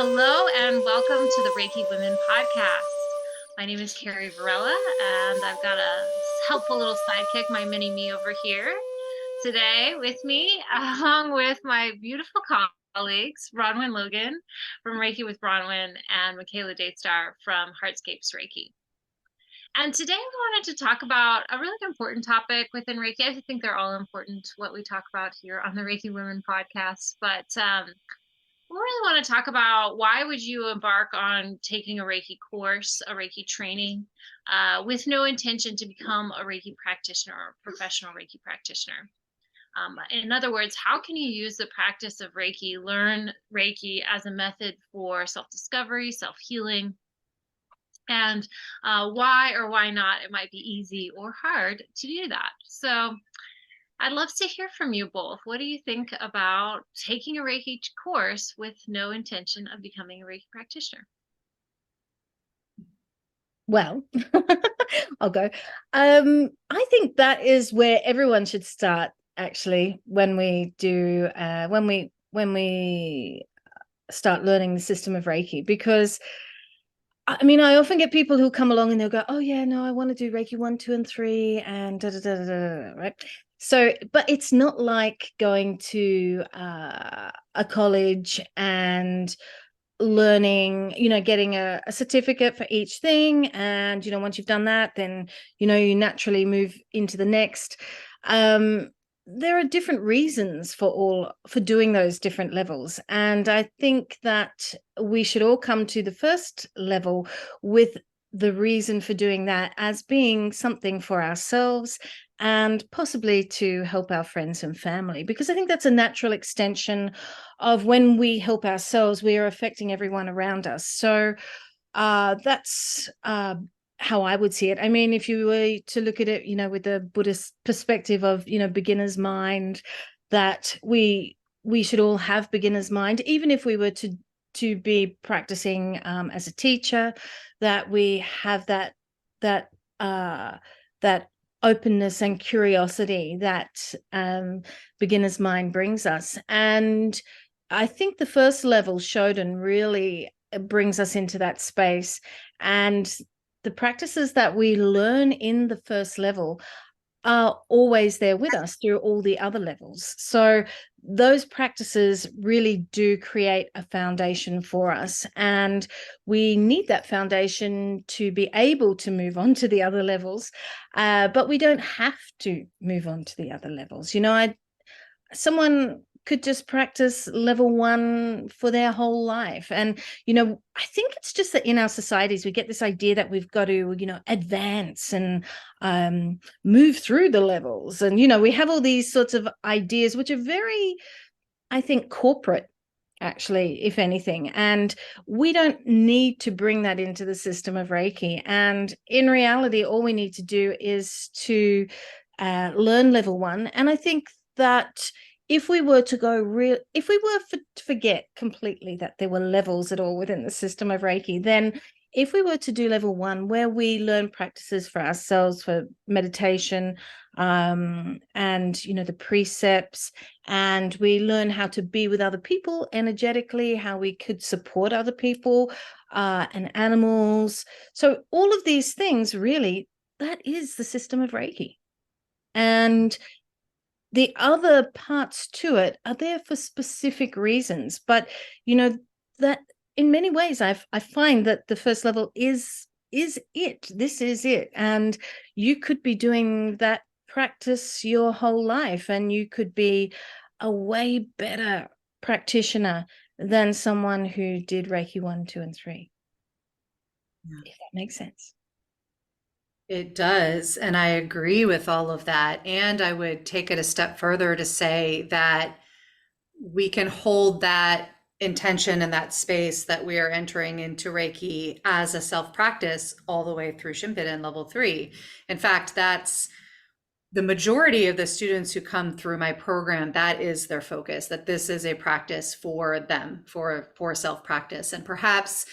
Hello and welcome to the Reiki Women Podcast. My name is Carrie, Varela, and I've got a helpful little sidekick, my mini me over here today with me, along with my beautiful colleagues, Bronwen Logan from Reiki with Bronwen and Michaela Daystar from Heartscapes Reiki. And today we wanted to talk about a really important topic within Reiki. I think they're all important, what we talk about here on the Reiki Women Podcast, but we really want to talk about why would you embark on taking a Reiki course, a Reiki training, with no intention to become a Reiki practitioner or a professional Reiki practitioner. In other words, how can you use the practice of Reiki, learn Reiki as a method for self-discovery, self-healing, and why or why not it might be easy or hard to do that. So I'd love to hear from you both. What do you think about taking a Reiki course with no intention of becoming a Reiki practitioner? Well, I'll go. I think that is where everyone should start, actually, when we start learning the system of Reiki, because I often get people who come along and they'll go, "Oh yeah, no, I want to do Reiki 1, 2, and 3, and da da da da da," right? So, but it's not like going to a college and learning, getting a certificate for each thing, and once you've done that, then you naturally move into the next. There are different reasons for doing those different levels, and I think that we should all come to the first level with the reason for doing that as being something for ourselves and possibly to help our friends and family, because I think that's a natural extension of when we help ourselves, we are affecting everyone around us. So that's how I would see it. I mean, if you were to look at it, with the Buddhist perspective of, beginner's mind, that we should all have beginner's mind, even if we were to be practicing as a teacher, that we have that openness and curiosity that beginner's mind brings us. And I think the first level Shodan really brings us into that space, and the practices that we learn in the first level are always there with us through all the other levels. So those practices really do create a foundation for us, and we need that foundation to be able to move on to the other levels, but we don't have to move on to the other levels. Someone could just practice level 1 for their whole life. And, I think it's just that in our societies, we get this idea that we've got to, advance and move through the levels. And, we have all these sorts of ideas, which are very, I think, corporate, actually, if anything. And we don't need to bring that into the system of Reiki. And in reality, all we need to do is to learn level 1. And I think that if we were to forget completely that there were levels at all within the system of Reiki, then if we were to do level 1, where we learn practices for ourselves, for meditation, and the precepts, and we learn how to be with other people energetically, how we could support other people and animals. So all of these things, really, that is the system of Reiki. And the other parts to it are there for specific reasons, but that in many ways I find that the first level is it. This is it, and you could be doing that practice your whole life, and you could be a way better practitioner than someone who did Reiki 1, 2, and 3. Yeah. If that makes sense. It does. And I agree with all of that. And I would take it a step further to say that we can hold that intention and that space that we are entering into Reiki as a self-practice all the way through Shinpin level 3. In fact, that's the majority of the students who come through my program, that is their focus, that this is a practice for them, for self-practice. And perhaps,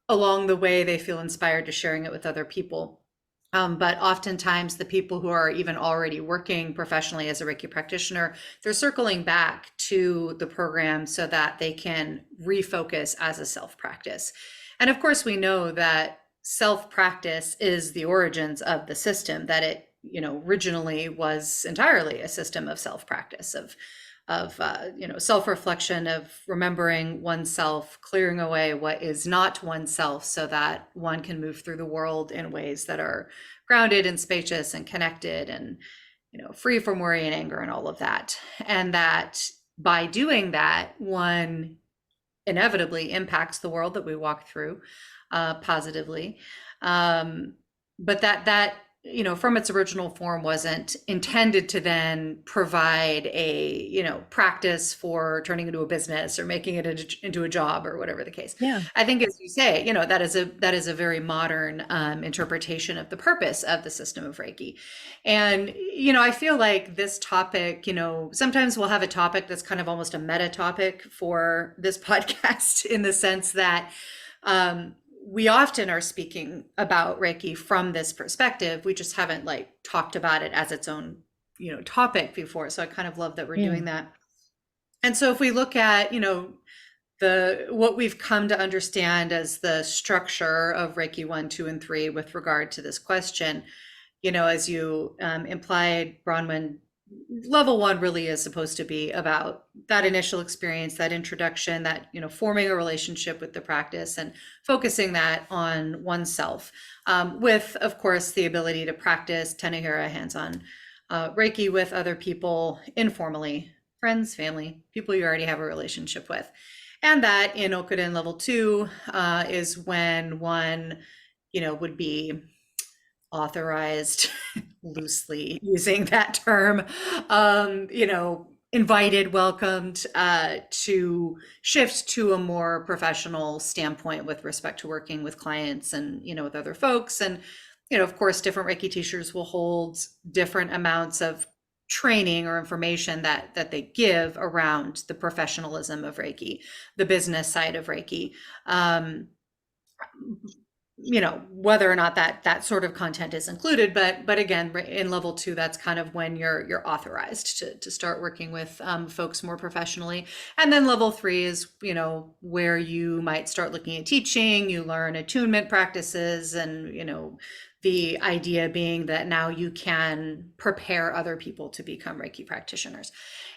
along the way, they feel inspired to sharing it with other people. But oftentimes the people who are even already working professionally as a Reiki practitioner, they're circling back to the program so that they can refocus as a self-practice. And of course, we know that self-practice is the origins of the system, that it, originally was entirely a system of self-practice, of self-reflection, of remembering oneself, clearing away what is not oneself so that one can move through the world in ways that are grounded and spacious and connected and, free from worry and anger and all of that. And that by doing that, one inevitably impacts the world that we walk through positively. But that from its original form wasn't intended to then provide a, practice for turning into a business or making it into a job or whatever the case. Yeah. I think, as you say, that is a very modern interpretation of the purpose of the system of Reiki. And, I feel like this topic, sometimes we'll have a topic that's kind of almost a meta topic for this podcast, in the sense that, we often are speaking about Reiki from this perspective. We just haven't talked about it as its own, topic before. So I kind of love that we're doing that. And so if we look at, what we've come to understand as the structure of Reiki 1, 2, and 3 with regard to this question, as you implied, Bronwen, level 1 really is supposed to be about that initial experience, that introduction, that, forming a relationship with the practice and focusing that on oneself, with, of course, the ability to practice Tenehira hands-on Reiki with other people informally, friends, family, people you already have a relationship with. And that in Okuden level 2 is when one, would be authorized, loosely using that term, invited, welcomed to shift to a more professional standpoint with respect to working with clients and, with other folks. And, of course, different Reiki teachers will hold different amounts of training or information that they give around the professionalism of Reiki, the business side of Reiki. Whether or not that sort of content is included, but again, in level 2, that's kind of when you're authorized to start working with folks more professionally. And then level 3 is, where you might start looking at teaching, you learn attunement practices, and, the idea being that now you can prepare other people to become Reiki practitioners.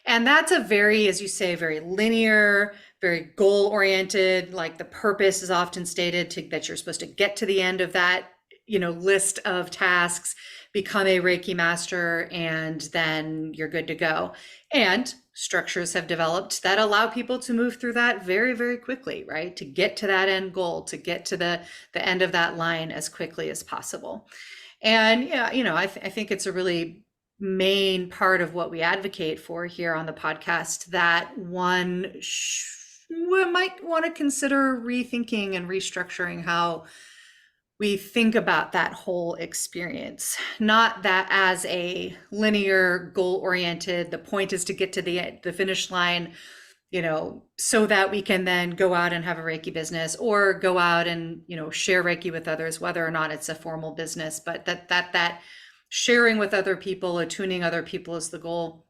And that's a very, as you say, very linear, very goal-oriented, like the purpose is often stated that you're supposed to get to the end of that, list of tasks, become a Reiki master, and then you're good to go. And structures have developed that allow people to move through that very, very quickly, right? To get to that end goal, to get to the end of that line as quickly as possible. And I think it's a really main part of what we advocate for here on the podcast, that one might want to consider rethinking and restructuring how we think about that whole experience. Not that as a linear, goal-oriented, the point is to get to the finish line, so that we can then go out and have a Reiki business, or go out and, share Reiki with others, whether or not it's a formal business, but that sharing with other people, attuning other people is the goal.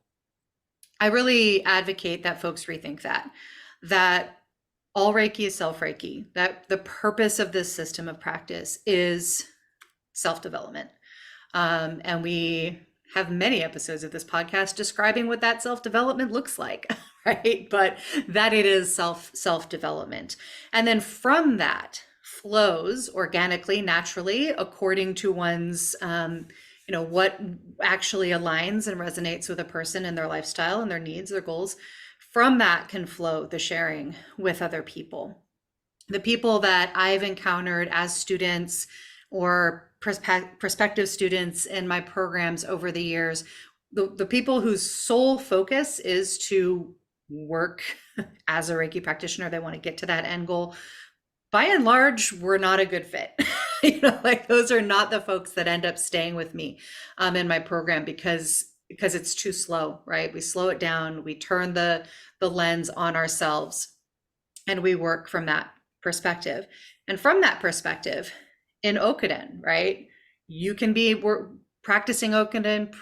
I really advocate that folks rethink that all Reiki is self-Reiki, that the purpose of this system of practice is self-development. And we have many episodes of this podcast describing what that self-development looks like, right? But that it is self-development. And then from that flows organically, naturally, according to one's, what actually aligns and resonates with a person and their lifestyle and their needs, their goals. From that can flow the sharing with other people. The people that I've encountered as students or prospective students in my programs over the years, the people whose sole focus is to work as a Reiki practitioner, they want to get to that end goal, by and large, we're not a good fit. Those are not the folks that end up staying with me in my program, because it's too slow, right? We slow it down, we turn the lens on ourselves, and we work from that perspective. And from that perspective, in Okuden, right, you can be practicing Okunin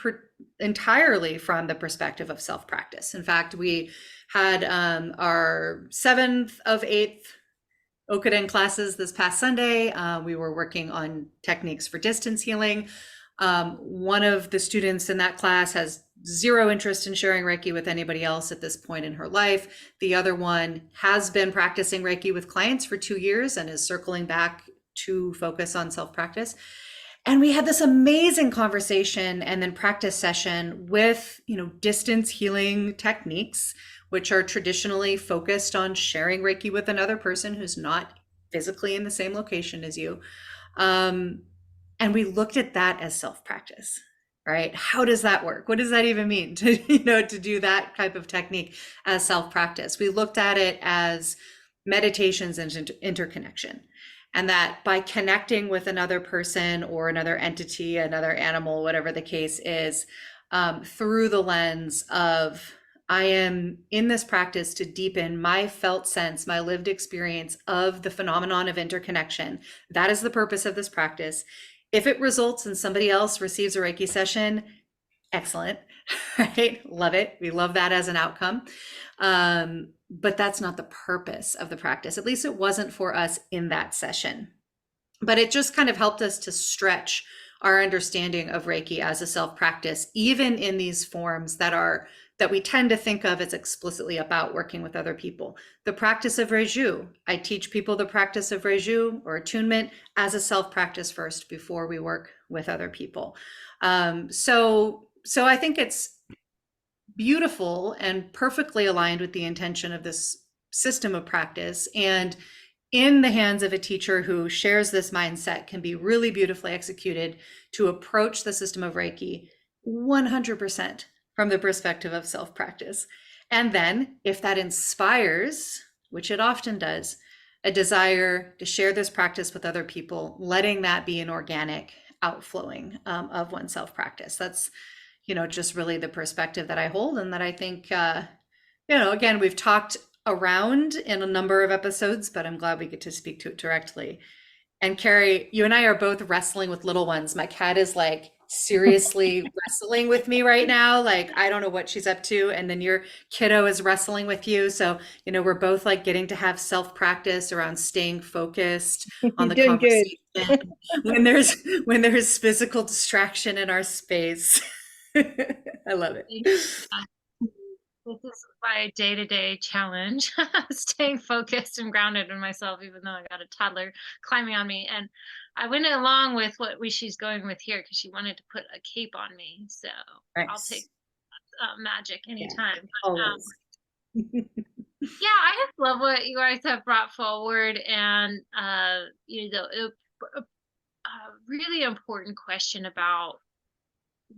entirely from the perspective of self-practice. In fact, we had our 7th of 8th Okunin classes this past Sunday. We were working on techniques for distance healing. One of the students in that class has zero interest in sharing Reiki with anybody else at this point in her life. The other one has been practicing Reiki with clients for 2 years and is circling back to focus on self-practice. And we had this amazing conversation and then practice session with, distance healing techniques, which are traditionally focused on sharing Reiki with another person who's not physically in the same location as you. And we looked at that as self-practice, right? How does that work? What does that even mean to do that type of technique as self-practice? We looked at it as meditations and interconnection. And that by connecting with another person or another entity, another animal, whatever the case is, through the lens of, I am in this practice to deepen my felt sense, my lived experience of the phenomenon of interconnection. That is the purpose of this practice. If it results in somebody else receives a Reiki session, excellent, right? Love it. We love that as an outcome. But that's not the purpose of the practice. At least it wasn't for us in that session. But it just kind of helped us to stretch our understanding of Reiki as a self-practice, even in these forms that we tend to think of as explicitly about working with other people. The practice of Reiju, I teach people the practice of Reiju or attunement as a self-practice first before we work with other people. So I think it's beautiful and perfectly aligned with the intention of this system of practice, and in the hands of a teacher who shares this mindset, can be really beautifully executed to approach the system of Reiki 100% from the perspective of self-practice. And then if that inspires, which it often does, a desire to share this practice with other people, letting that be an organic outflowing of one's self-practice. That's just really the perspective that I hold, and that I think, again, we've talked around in a number of episodes, but I'm glad we get to speak to it directly. And Carrie, you and I are both wrestling with little ones. My cat is like seriously wrestling with me right now. Like, I don't know what she's up to. And then your kiddo is wrestling with you. So, we're both like getting to have self-practice around staying focused on the conversation when there's physical distraction in our space. I love it. This is my day-to-day challenge, staying focused and grounded in myself, even though I got a toddler climbing on me. And I went along with what she's going with here because she wanted to put a cape on me. So nice. I'll take magic anytime. Yeah, yeah, I just love what you guys have brought forward, and a really important question about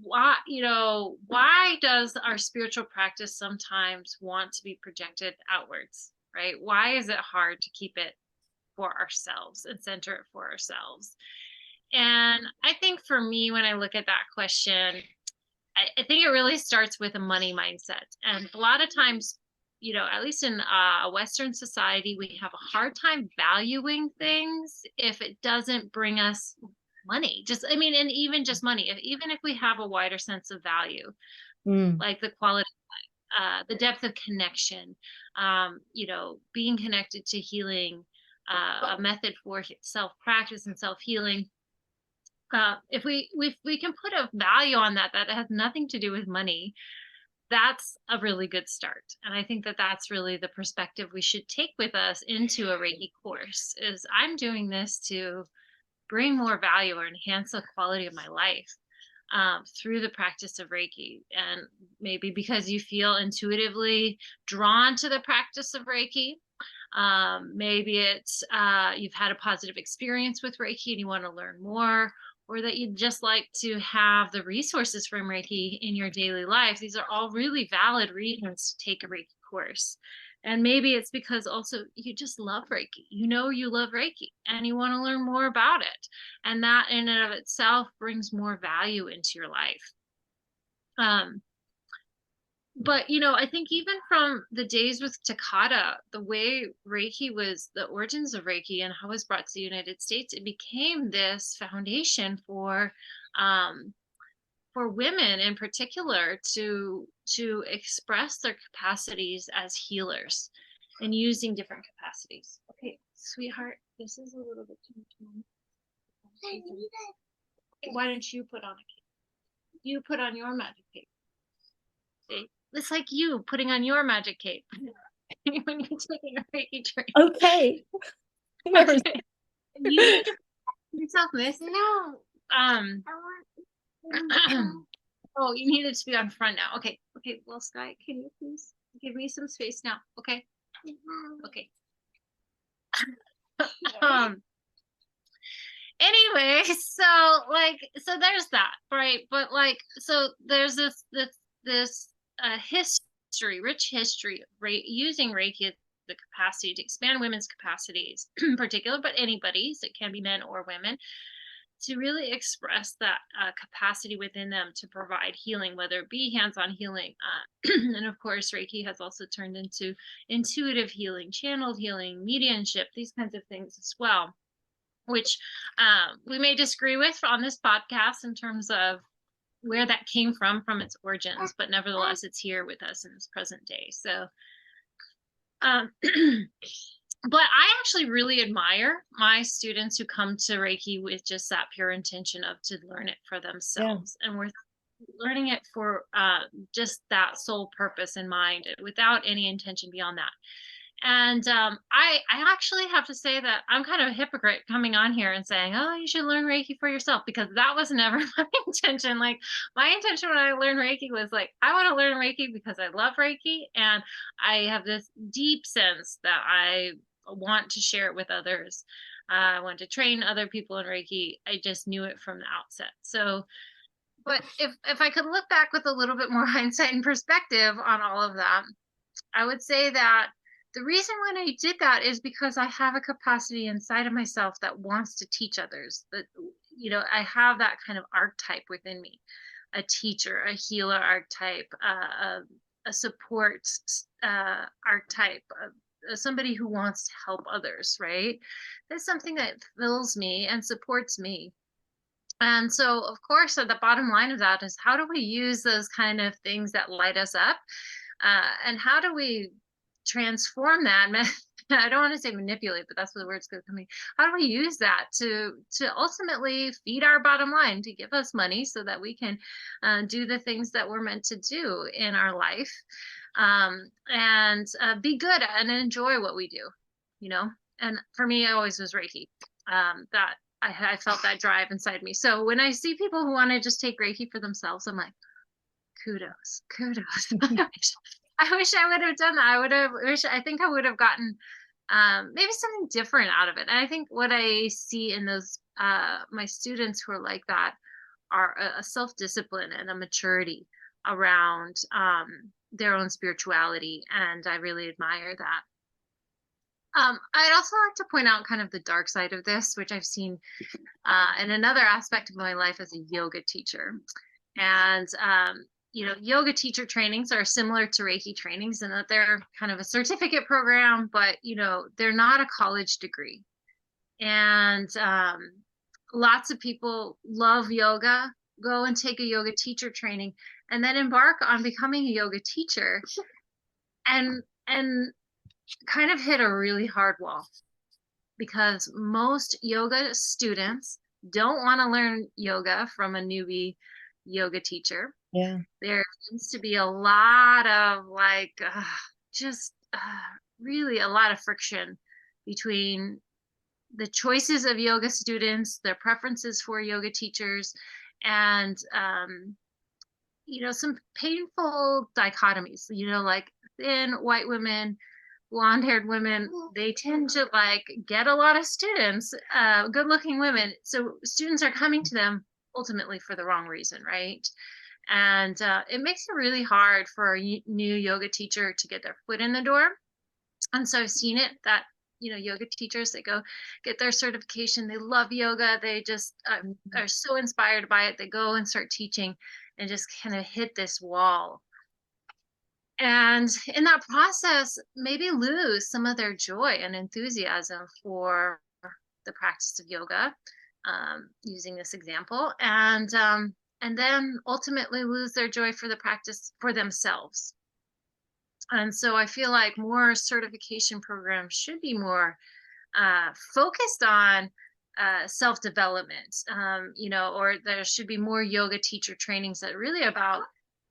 why does our spiritual practice sometimes want to be projected outwards, right? Why is it hard to keep it for ourselves and center it for ourselves? And I think for me, when I look at that question, I think it really starts with a money mindset. And a lot of times, at least in a Western society, we have a hard time valuing things if it doesn't bring us money. And even just money, even if we have a wider sense of value, like the quality, the depth of connection, being connected to healing, a method for self-practice and self-healing. If we can put a value on that has nothing to do with money, that's a really good start. And I think that that's really the perspective we should take with us into a Reiki course, is I'm doing this to bring more value or enhance the quality of my life through the practice of Reiki. And maybe because you feel intuitively drawn to the practice of Reiki, maybe it's you've had a positive experience with Reiki and you want to learn more, or that you'd just like to have the resources from Reiki in your daily life. These are all really valid reasons to take a Reiki course. And maybe it's because also you just love Reiki. You love Reiki and you want to learn more about it. And that in and of itself brings more value into your life. but I think even from the days with Takata, the way Reiki was, the origins of Reiki and how it was brought to the United States, it became this foundation um, for women in particular to express their capacities as healers and using different capacities. Okay, sweetheart, this is a little bit too much. Why don't you put on a cape? You put on your magic cape. See? It's like you putting on your magic cape when you're taking a Reiki training. Okay. Okay. You need to yourself, miss. No. Oh, you need it to be on front now. Okay. Okay. Well, Sky, can you please give me some space now? Okay. Okay. Anyway, so there's that, right? But so there's this rich history of using Reiki as the capacity to expand women's capacities in particular, but anybody's, it can be men or women, to really express that capacity within them to provide healing, whether it be hands-on healing. And of course, Reiki has also turned into intuitive healing, channeled healing, mediumship, these kinds of things as well, which we may disagree with on this podcast in terms of where that came from its origins, but nevertheless, it's here with us in this present day. So, but I actually really admire my students who come to Reiki with just that pure intention of to learn it for themselves. Yeah. And we're learning it for just that sole purpose in mind, without any intention beyond that. And I actually have to say that I'm kind of a hypocrite coming on here and saying, oh, you should learn Reiki for yourself, because that was never my intention. Like, my intention when I learned Reiki was like, I want to learn Reiki because I love Reiki. And I have this deep sense that I want to share it with others. I want to train other people in Reiki. I just knew it from the outset. So, but if I could look back with a little bit more hindsight and perspective on all of that, I would say that the reason why I did that is because I have a capacity inside of myself that wants to teach others. That, I have that kind of archetype within me, a teacher, a healer archetype, a support archetype, somebody who wants to help others, right? That's something that fills me and supports me. And so, of course, the bottom line of that is, how do we use those kind of things that light us up? And how do we transform that? I don't want to say manipulate, but that's where the word's going to come in. How do we use that to ultimately feed our bottom line, to give us money so that we can do the things that we're meant to do in our life, and be good and enjoy what we do, And for me, it always was Reiki. That I felt that drive inside me. So when I see people who want to just take Reiki for themselves, I'm like, kudos. I wish I would have done that. I think I would have gotten maybe something different out of it. And I think what I see in those my students who are like that are a self-discipline and a maturity around their own spirituality, and I really admire that. I'd also like to point out kind of the dark side of this, which I've seen in another aspect of my life as a yoga teacher. And yoga teacher trainings are similar to Reiki trainings in that they're kind of a certificate program, but, they're not a college degree. And lots of people love yoga, go and take a yoga teacher training, and then embark on becoming a yoga teacher and kind of hit a really hard wall, because most yoga students don't want to learn yoga from a newbie yoga teacher. Yeah, there seems to be a lot of really a lot of friction between the choices of yoga students, their preferences for yoga teachers, and some painful dichotomies. Like thin white women, blonde-haired women, they tend to get a lot of students, good-looking women. So students are coming to them ultimately for the wrong reason, right? And it makes it really hard for a new yoga teacher to get their foot in the door. And so I've seen it that, yoga teachers, they go get their certification, they love yoga, they just are so inspired by it, they go and start teaching and just kind of hit this wall And in that process, maybe lose some of their joy and enthusiasm for the practice of yoga, using this example, and then ultimately lose their joy for the practice for themselves. And so I feel like more certification programs should be more focused on self-development, or there should be more yoga teacher trainings that are really about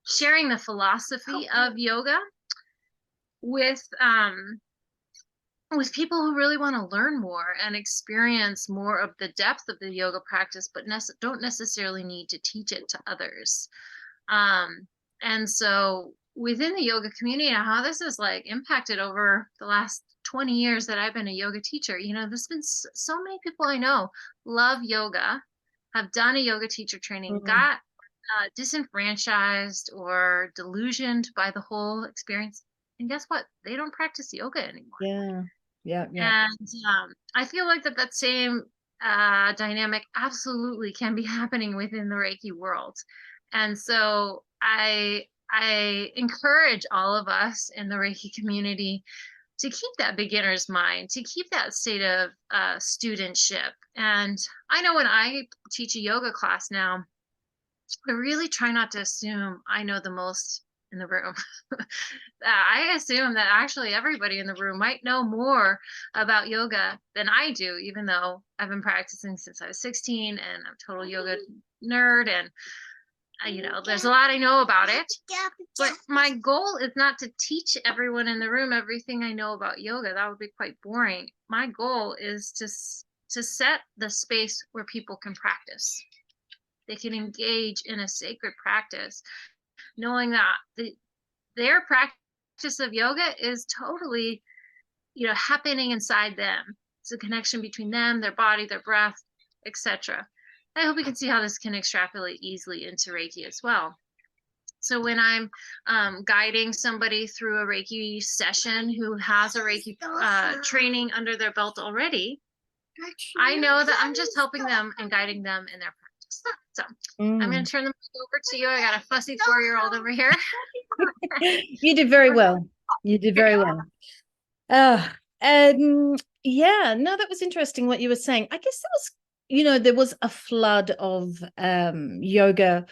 sharing the philosophy of yoga with people who really want to learn more and experience more of the depth of the yoga practice, but don't necessarily need to teach it to others. And so within the yoga community, how this has like impacted over the last 20 years that I've been a yoga teacher, there's been so many people I know love yoga, have done a yoga teacher training, got disenfranchised or delusioned by the whole experience. And guess what? They don't practice yoga anymore. Yeah. And I feel like that same dynamic absolutely can be happening within the Reiki world. And so I encourage all of us in the Reiki community to keep that beginner's mind, to keep that state of studentship. And I know when I teach a yoga class now, I really try not to assume I know the most in the room. I assume that actually everybody in the room might know more about yoga than I do, even though I've been practicing since I was 16 and I'm a total yoga nerd. And, there's a lot I know about it. But my goal is not to teach everyone in the room everything I know about yoga. That would be quite boring. My goal is to set the space where people can practice. They can engage in a sacred practice, knowing that their practice of yoga is totally, happening inside them. It's a connection between them, their body, their breath, etc. I hope you can see how this can extrapolate easily into Reiki as well. So when I'm guiding somebody through a Reiki session who has a Reiki training under their belt already, I know that I'm just helping them and guiding them in their practice. So I'm going to turn them over to you. I got a fussy 4-year-old over here. You did very well. You did very well. Yeah, no, that was interesting what you were saying. I guess there was a flood of yoga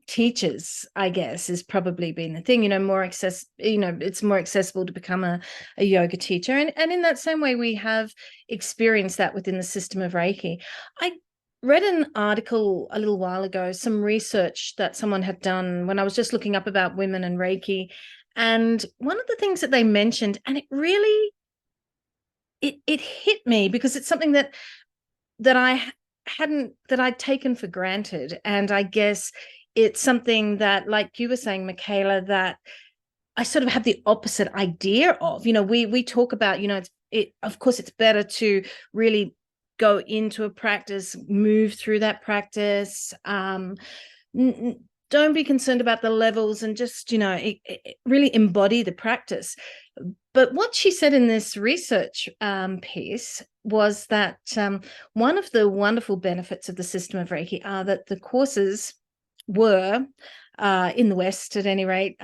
teachers, I guess, has probably been the thing, it's more accessible to become a yoga teacher. And in that same way, we have experienced that within the system of Reiki. I read an article a little while ago, some research that someone had done when I was just looking up about women and Reiki. And one of the things that they mentioned, and it really, it hit me because it's something that I'd taken for granted. And I guess it's something that, like you were saying, Michaela, that I sort of have the opposite idea of. We talk about, of course, it's better to really go into a practice, move through that practice. Don't be concerned about the levels and just, really embody the practice. But what she said in this research piece was that one of the wonderful benefits of the system of Reiki are that the courses were, in the West at any rate,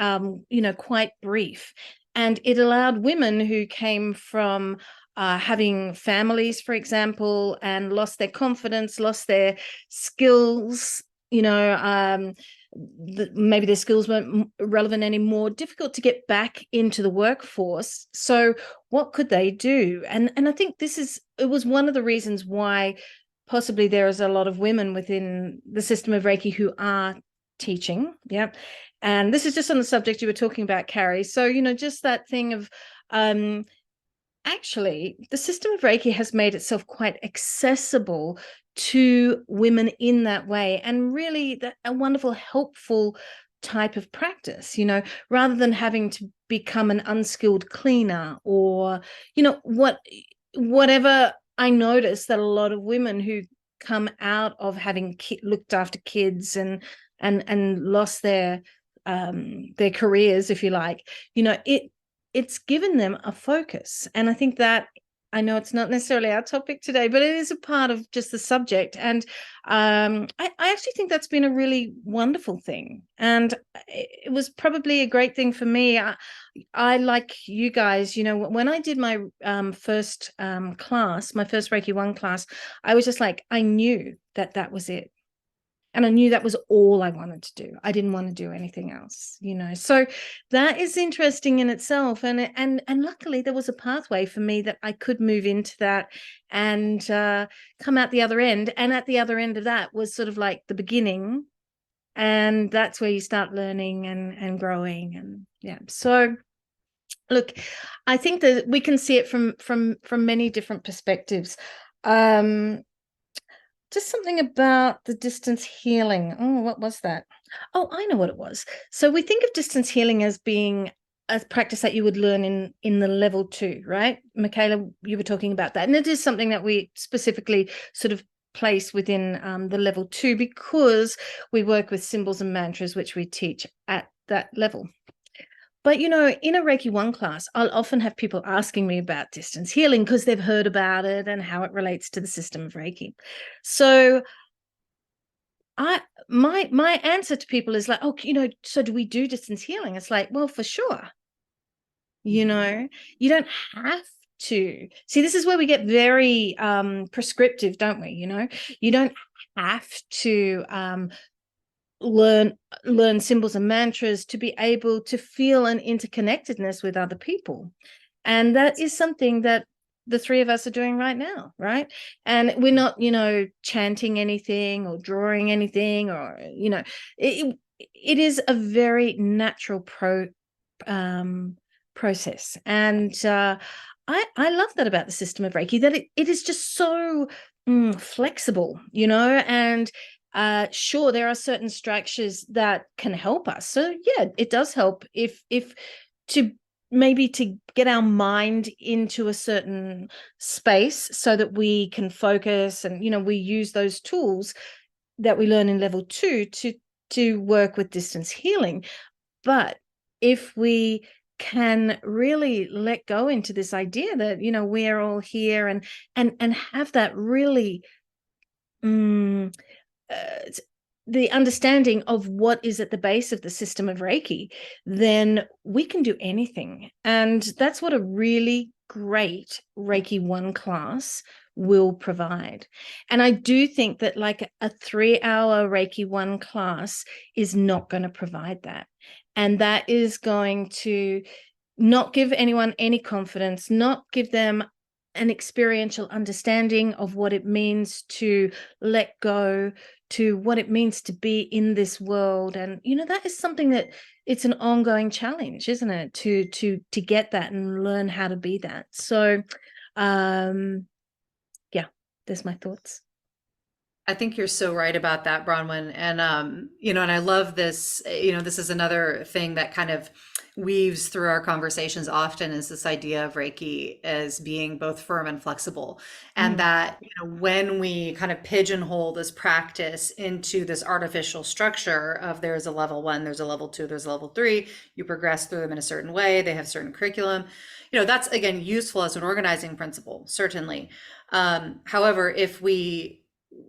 quite brief. And it allowed women who came from having families, for example, and lost their confidence, lost their skills, maybe their skills weren't relevant anymore, difficult to get back into the workforce. So what could they do? And I think it was one of the reasons why possibly there is a lot of women within the system of Reiki who are teaching. Yeah. And this is just on the subject you were talking about, Carrie. So, just that thing of actually the system of Reiki has made itself quite accessible to women in that way, and really a wonderful, helpful type of practice, rather than having to become an unskilled cleaner or, whatever. I notice that a lot of women who come out of having looked after kids and lost their careers, if you like, it's given them a focus. And I think that I know it's not necessarily our topic today, but it is a part of just the subject. And I actually think that's been a really wonderful thing. And it was probably a great thing for me. I like you guys, when I did my first class, my first Reiki 1 class, I was just like, I knew that was it. And I knew that was all I wanted to do. I didn't want to do anything else, So that is interesting in itself. And luckily there was a pathway for me that I could move into that and come out the other end. And at the other end of that was sort of like the beginning. And that's where you start learning and growing. And yeah. So look, I think that we can see it from many different perspectives. Just something about the distance healing. Oh, what was that? Oh, I know what it was. So we think of distance healing as being a practice that you would learn in the level 2, right? Michaela, you were talking about that. And it is something that we specifically sort of place within the level 2 because we work with symbols and mantras, which we teach at that level. But, in a Reiki 1 class, I'll often have people asking me about distance healing because they've heard about it and how it relates to the system of Reiki. So my answer to people is like, oh, so do we do distance healing? It's like, well, for sure. You don't have to. See, this is where we get very prescriptive, don't we? You don't have to learn symbols and mantras to be able to feel an interconnectedness with other people. And that is something that the 3 of us are doing right now, right? And we're not, chanting anything or drawing anything or, it is a very natural process. And I love that about the system of Reiki, that it is just so flexible, and sure, there are certain structures that can help us. So yeah, it does help if to get our mind into a certain space so that we can focus, and we use those tools that we learn in level 2 to work with distance healing. But if we can really let go into this idea that we're all here and have that really the understanding of what is at the base of the system of Reiki, then we can do anything. And that's what a really great Reiki 1 class will provide. And I do think that like a 3-hour Reiki 1 class is not going to provide that. And that is going to not give anyone any confidence, not give them an experiential understanding of what it means to let go, to what it means to be in this world. And that is something that it's an ongoing challenge, isn't it, to get that and learn how to be that. So yeah, there's my thoughts. I think you're so right about that, Bronwen. And, and I love this, this is another thing that kind of weaves through our conversations often, is this idea of Reiki as being both firm and flexible. And that, when we kind of pigeonhole this practice into this artificial structure of there's a level 1, there's a level 2, there's a level 3, you progress through them in a certain way, they have certain curriculum, that's again, useful as an organizing principle, certainly. However, if we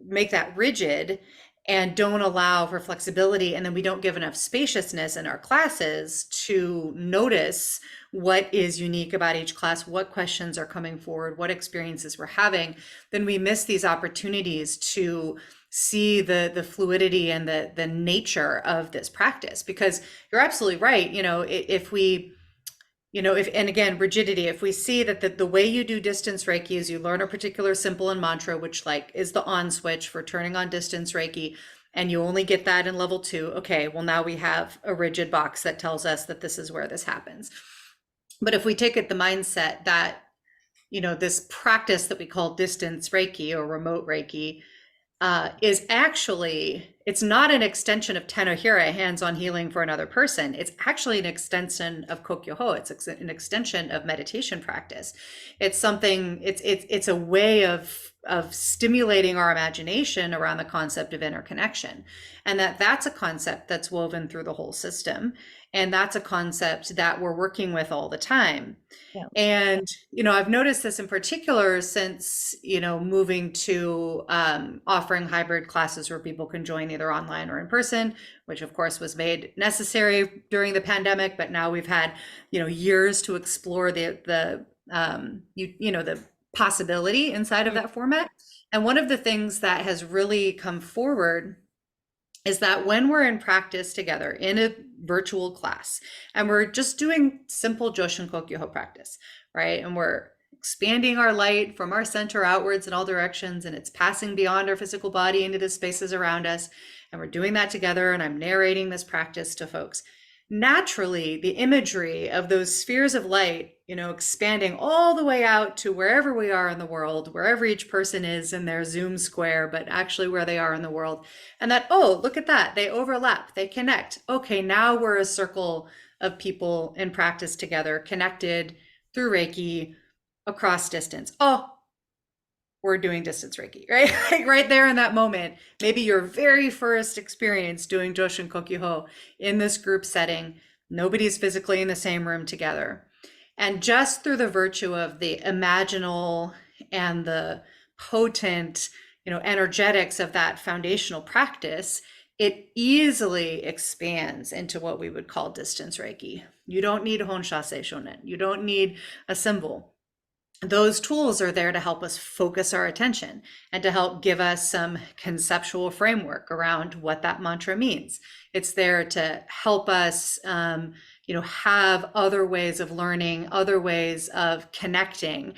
make that rigid and don't allow for flexibility, and then we don't give enough spaciousness in our classes to notice what is unique about each class, what questions are coming forward, what experiences we're having, then we miss these opportunities to see the fluidity and the nature of this practice. Because you're absolutely right, if we and again, rigidity, if we see that the way you do distance Reiki is you learn a particular symbol and mantra, which like is the on switch for turning on distance Reiki, and you only get that in level 2. Okay, well, now we have a rigid box that tells us that this is where this happens. But if we take it the mindset that, this practice that we call distance Reiki or remote Reiki is actually, it's not an extension of Tenohira, hands-on healing for another person. It's actually an extension of Kokyoho. It's an extension of meditation practice. It's something, it's a way of stimulating our imagination around the concept of interconnection. And that's a concept that's woven through the whole system. And that's a concept that we're working with all the time. Yeah. And, I've noticed this in particular since, moving to offering hybrid classes where people can join either online or in person, which of course was made necessary during the pandemic. But now we've had, years to explore the possibility inside of that format. And one of the things that has really come forward is that when we're in practice together in a virtual class and we're just doing simple Joshin Kokyoho practice, right? And we're expanding our light from our center outwards in all directions, and it's passing beyond our physical body into the spaces around us. And we're doing that together, and I'm narrating this practice to folks. Naturally, the imagery of those spheres of light, expanding all the way out to wherever we are in the world, wherever each person is in their Zoom square, but actually where they are in the world. And that, oh, look at that, they overlap, they connect. Okay, now we're a circle of people in practice together, connected through Reiki across distance. Oh, we're doing distance Reiki, right? Like right there in that moment, maybe your very first experience doing Joshin Kokyoho in this group setting, nobody's physically in the same room together. And just through the virtue of the imaginal and the potent, energetics of that foundational practice, it easily expands into what we would call distance Reiki. You don't need Honshase Shonen. You don't need a symbol. Those tools are there to help us focus our attention and to help give us some conceptual framework around what that mantra means. It's there to help us, have other ways of learning, other ways of connecting,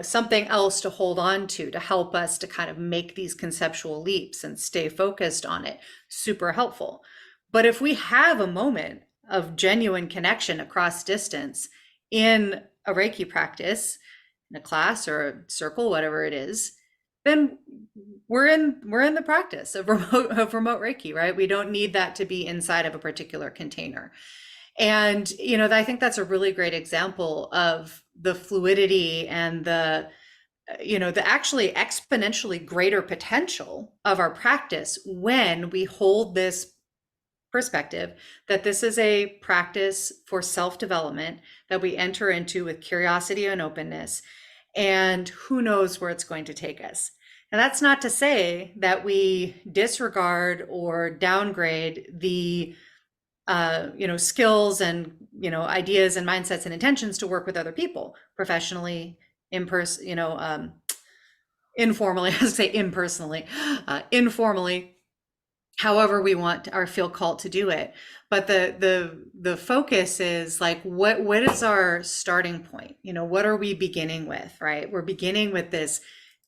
something else to hold on to help us to kind of make these conceptual leaps and stay focused on it. Super helpful. But if we have a moment of genuine connection across distance in a Reiki practice, in a class or a circle, whatever it is, then we're in the practice of remote Reiki, right? We don't need that to be inside of a particular container. And, I think that's a really great example of the fluidity and the actually exponentially greater potential of our practice when we hold this perspective that this is a practice for self-development that we enter into with curiosity and openness, and who knows where it's going to take us. And that's not to say that we disregard or downgrade the skills and ideas and mindsets and intentions to work with other people professionally, in person, informally. I was say impersonally, informally, however we want or feel called to do it. But the focus is like, what is our starting point? What are we beginning with, right? We're beginning with this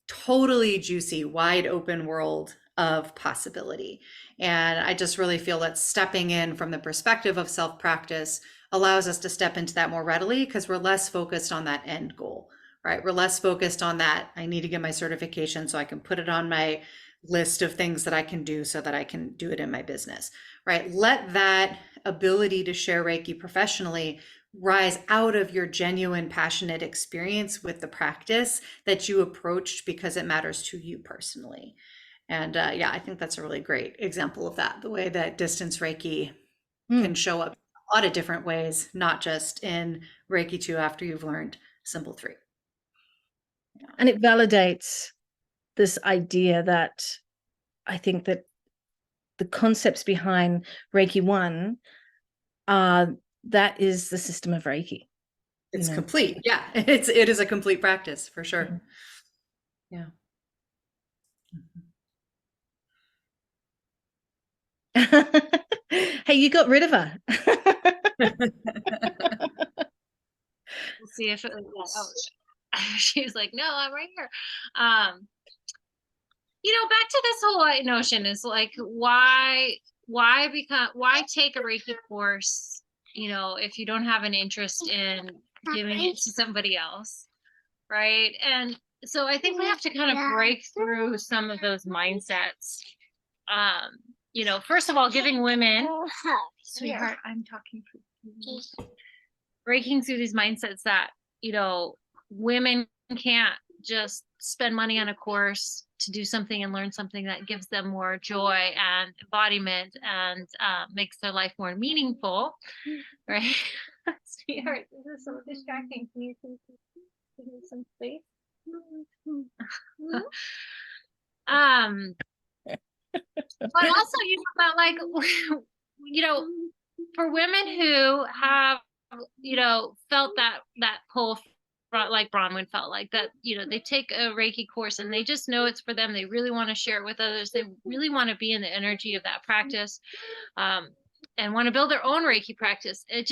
totally juicy, wide open world of possibility. And I just really feel that stepping in from the perspective of self-practice allows us to step into that more readily because we're less focused on that end goal, right? We're less focused on that, I need to get my certification so I can put it on my list of things that I can do so that I can do it in my business, right? Let that ability to share Reiki professionally rise out of your genuine, passionate experience with the practice that you approached because it matters to you personally. And I think that's a really great example of that, the way that distance Reiki can show up a lot of different ways, not just in Reiki 2 after you've learned Symbol 3. Yeah. And it validates this idea that I think that the concepts behind Reiki 1 that is the system of Reiki. It's complete. Yeah, it is a complete practice for sure. Yeah. Hey, you got rid of her. We'll see if she's like, no, I'm right here. Back to this whole notion is like, why take a Reiki course, if you don't have an interest in giving it to somebody else, right? And so I think we have to kind of break through some of those mindsets. First of all, giving women, sweetheart, I'm talking for you. Breaking through these mindsets that, women can't just spend money on a course to do something and learn something that gives them more joy and embodiment and makes their life more meaningful, right? Sweetheart, this is so distracting. Can you please give me some space? But also, about like, for women who have, felt that pull, like Bronwen felt like that, they take a Reiki course and they just know it's for them. They really want to share it with others. They really want to be in the energy of that practice, and want to build their own Reiki practice. I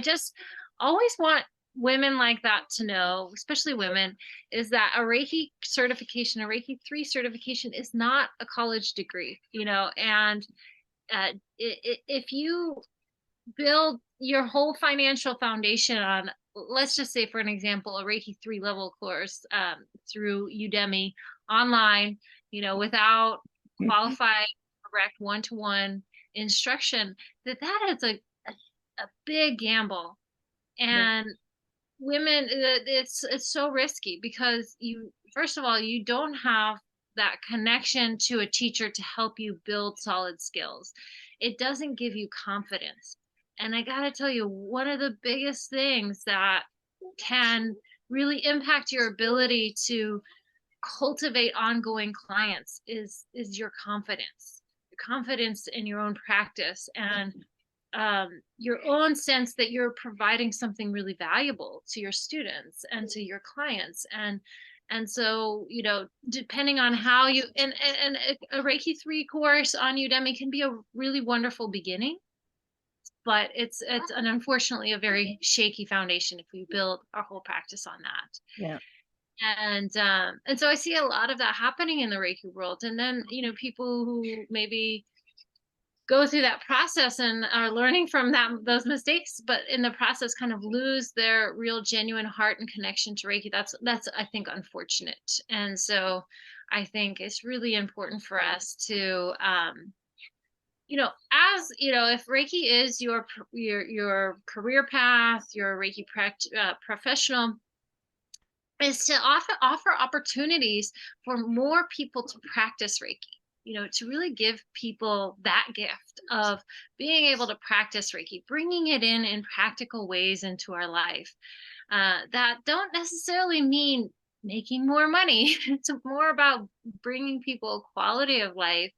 just always want women like that to know, especially women, is that a Reiki certification, a Reiki 3 certification is not a college degree, and if you build your whole financial foundation on, let's just say for an example, a Reiki 3 level course through Udemy online, without qualified, correct one-to-one instruction, that is a big gamble. And women, it's so risky because first of all, you don't have that connection to a teacher to help you build solid skills. It doesn't give you confidence. And I gotta tell you, one of the biggest things that can really impact your ability to cultivate ongoing clients is your confidence in your own practice, and your own sense that you're providing something really valuable to your students and to your clients. And so, depending on how you, and a Reiki 3 course on Udemy can be a really wonderful beginning, but it's unfortunately a very shaky foundation if we build our whole practice on that. Yeah. And so I see a lot of that happening in the Reiki world. And then, people who maybe go through that process and are learning from those mistakes, but in the process kind of lose their real genuine heart and connection to Reiki. That's I think unfortunate. And so I think it's really important for us to if Reiki is your career path, your Reiki professional, is to offer opportunities for more people to practice Reiki. To really give people that gift of being able to practice Reiki, bringing it in practical ways into our life that don't necessarily mean making more money. It's more about bringing people quality of life.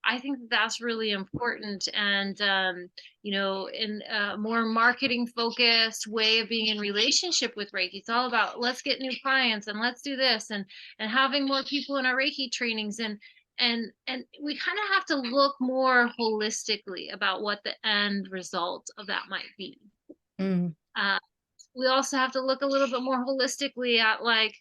I think that's really important. And, in a more marketing focused way of being in relationship with Reiki, it's all about, let's get new clients and let's do this and having more people in our Reiki trainings. And we kind of have to look more holistically about what the end result of that might be. We also have to look a little bit more holistically at like,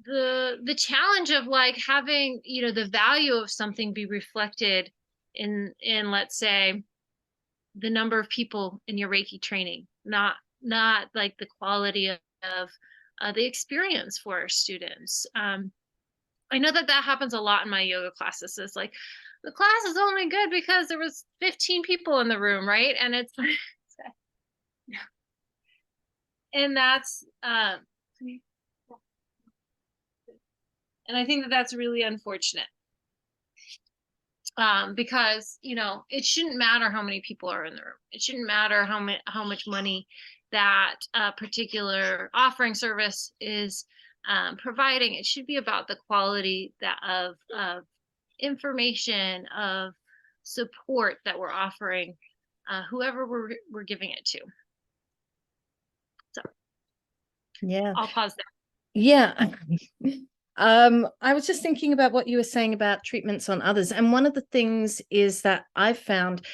the challenge of like having the value of something be reflected in let's say the number of people in your Reiki training, not like the quality of the experience for our students. I know that happens a lot in my yoga classes. It's like the class is only good because there was 15 people in the room, right? And it's and that's and I think that that's really unfortunate, because, it shouldn't matter how many people are in the room. It shouldn't matter how much money that particular offering service is providing. It should be about the quality of information, of support that we're offering whoever we're giving it to. So yeah, I'll pause there. Yeah. I was just thinking about what you were saying about treatments on others. And one of the things is that I've found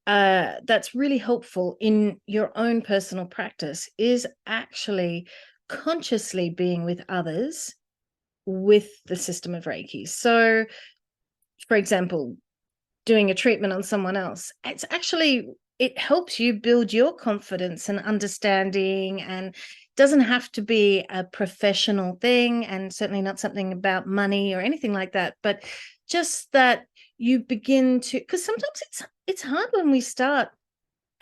that's really helpful in your own personal practice is actually consciously being with others with the system of Reiki. So, for example, doing a treatment on someone else, it helps you build your confidence and understanding, and doesn't have to be a professional thing, and certainly not something about money or anything like that, but just that you begin to, because sometimes it's hard when we start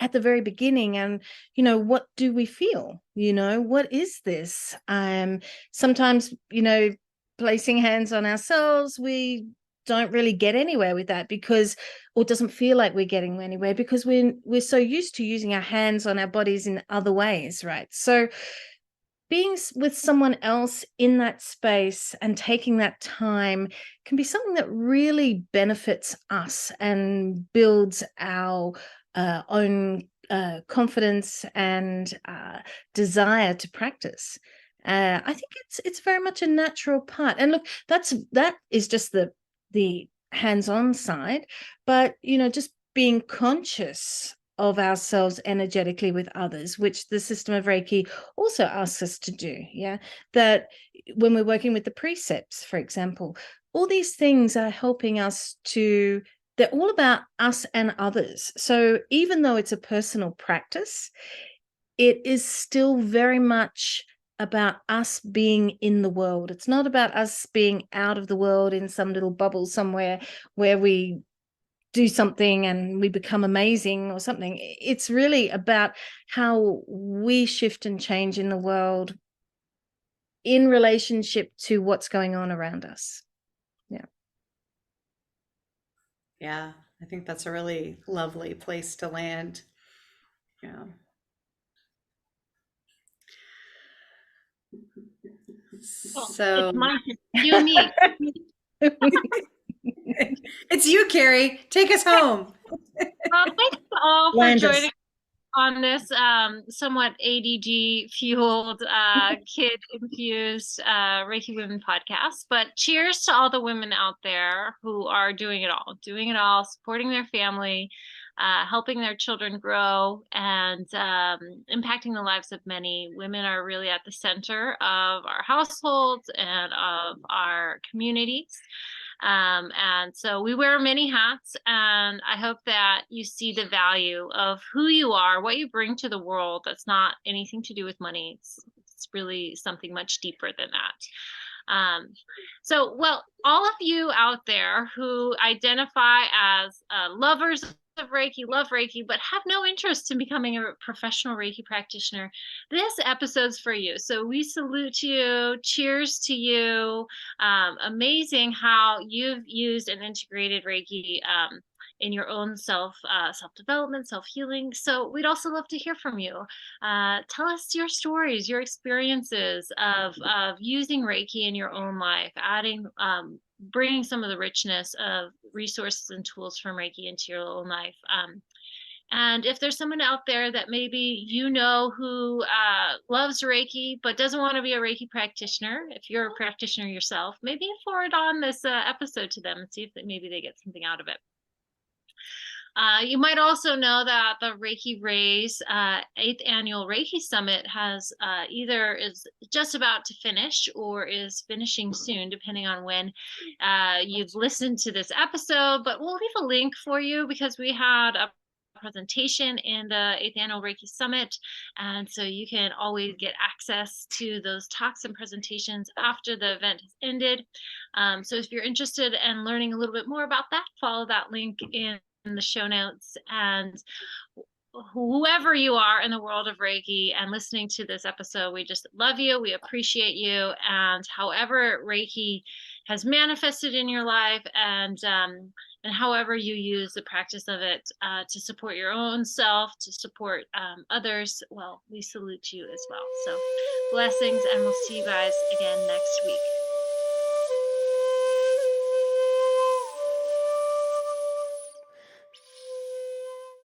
at the very beginning, and what do we feel? What is this? Sometimes, placing hands on ourselves, we don't really get anywhere with that, because, or it doesn't feel like we're getting anywhere, because we're so used to using our hands on our bodies in other ways, right? So being with someone else in that space and taking that time can be something that really benefits us and builds our own confidence and desire to practice. I think it's very much a natural part. And look, that is just the hands-on side, but just being conscious of ourselves energetically with others, which the system of Reiki also asks us to do. Yeah, that when we're working with the precepts, for example, all these things are helping us to, they're all about us and others. So even though it's a personal practice, it is still very much about us being in the world. It's not about us being out of the world in some little bubble somewhere where we do something and we become amazing or something. It's really about how we shift and change in the world in relationship to what's going on around us. Yeah. Yeah, I think that's a really lovely place to land. Yeah. So it's mine. You and me. it's you, Carrie. Take us home. Thanks all for joining on this somewhat ADD fueled, kid infused Reiki Women podcast. But cheers to all the women out there who are doing it all, supporting their family, helping their children grow, and impacting the lives of many. Women are really at the center of our households and of our communities. And so we wear many hats, and I hope that you see the value of who you are, what you bring to the world. That's not anything to do with money. It's really something much deeper than that. So, well, all of you out there who identify as lovers of Reiki, love Reiki, but have no interest in becoming a professional Reiki practitioner, this episode's for you. So we salute you. Cheers to you. Amazing how you've used and integrated Reiki in your own self-development, self-healing. So we'd also love to hear from you. Tell us your stories, your experiences of using Reiki in your own life, adding bringing some of the richness of resources and tools from Reiki into your own life. And if there's someone out there that maybe who loves Reiki but doesn't want to be a Reiki practitioner, if you're a practitioner yourself, maybe forward on this episode to them and see if maybe they get something out of it. You might also know that the Reiki Raise 8th Annual Reiki Summit has either is just about to finish or is finishing soon, depending on when you've listened to this episode. But we'll leave a link for you because we had a presentation in the 8th Annual Reiki Summit, and so you can always get access to those talks and presentations after the event has ended. So if you're interested in learning a little bit more about that, follow that link in the show notes. And whoever you are in the world of Reiki and listening to this episode, we just love you. We appreciate you. And however Reiki has manifested in your life, and however you use the practice of it to support your own self, to support others, well, we salute you as well. So blessings, and we'll see you guys again next